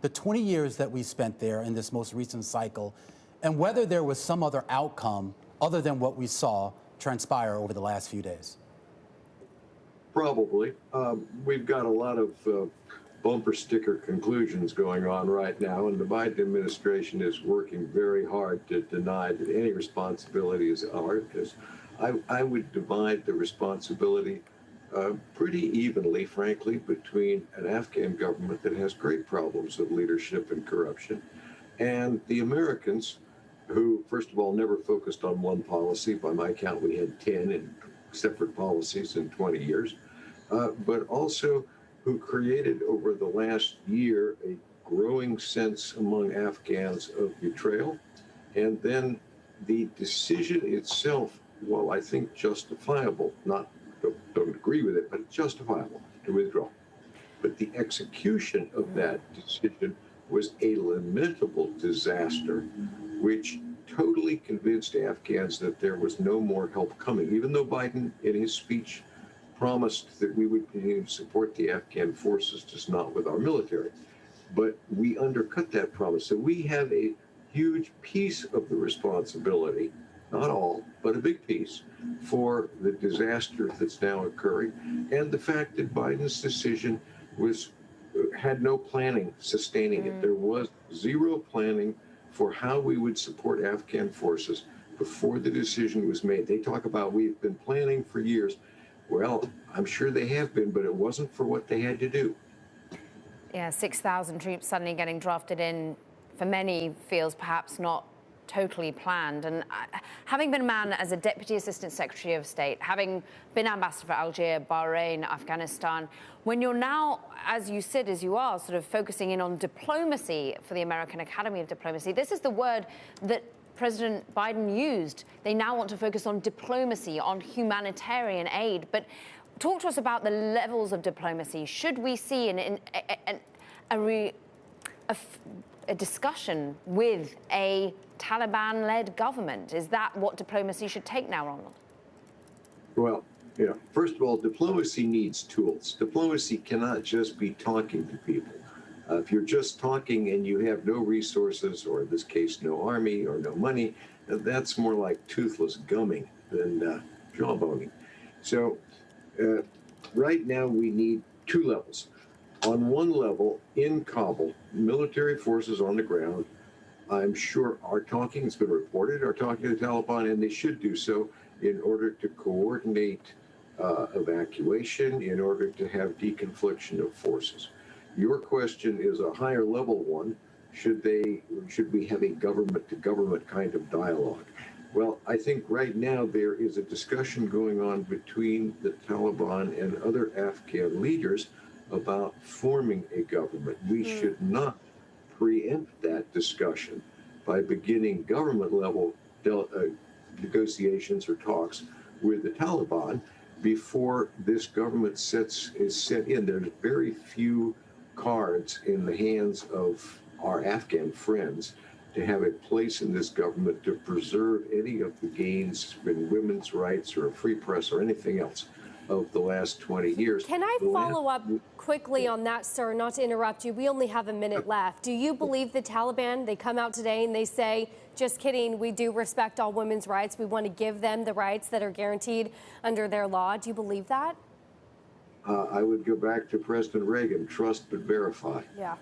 the 20 years that we spent there in this most recent cycle, and whether there was some other outcome other than what we saw transpire over the last few days? Probably. We've got a lot of bumper sticker conclusions going on right now, and the Biden administration is working very hard to deny that any responsibility is ours. I would divide the responsibility pretty evenly, frankly, between an Afghan government that has great problems of leadership and corruption and the Americans who, first of all, never focused on one policy. By my count, we had 10 in separate policies in 20 years, but also who created over the last year a growing sense among Afghans of betrayal. And then the decision itself, while I think justifiable, don't agree with it, but it's justifiable to withdraw. But the execution of that decision was a lamentable disaster, which totally convinced Afghans that there was no more help coming, even though Biden, in his speech, promised that we would continue to support the Afghan forces, just not with our military. But we undercut that promise. So we have a huge piece of the responsibility, not all, but a big piece, for the disaster that's now occurring, and the fact that Biden's decision had no planning sustaining it. There was zero planning for how we would support Afghan forces before the decision was made. They talk about we've been planning for years. Well, I'm sure they have been, but it wasn't for what they had to do. Yeah, 6,000 troops suddenly getting drafted in, for many, feels perhaps not totally planned. And having been a man as a Deputy Assistant Secretary of State, having been ambassador for Algeria, Bahrain, Afghanistan, when you're now, as you said, as you are, sort of focusing in on diplomacy for the American Academy of Diplomacy, this is the word that President Biden used. They now want to focus on diplomacy, on humanitarian aid. But talk to us about the levels of diplomacy. Should we see a discussion with a Taliban-led government? Is that what diplomacy should take now, Ronald? Well, first of all, diplomacy needs tools. Diplomacy cannot just be talking to people. If you're just talking and you have no resources, or in this case, no army or no money, that's more like toothless gumming than jawboning. So right now we need two levels. On one level, in Kabul, military forces on the ground, I'm sure are talking, it's been reported, are talking to the Taliban, and they should do so in order to coordinate evacuation, in order to have deconfliction of forces. Your question is a higher level one. Should we have a government-to-government kind of dialogue? Well, I think right now there is a discussion going on between the Taliban and other Afghan leaders about forming a government. We should not preempt that discussion by beginning government-level negotiations or talks with the Taliban before this government is set in. There's very few cards in the hands of our Afghan friends to have a place in this government to preserve any of the gains in women's rights or a free press or anything else of the last 20 years. Can I follow up quickly on that, sir? Not to interrupt you. We only have a minute left. Do you believe the Taliban, they come out today and they say, just kidding, we do respect all women's rights. We want to give them the rights that are guaranteed under their law. Do you believe that? I would go back to President Reagan, trust but verify. Yeah.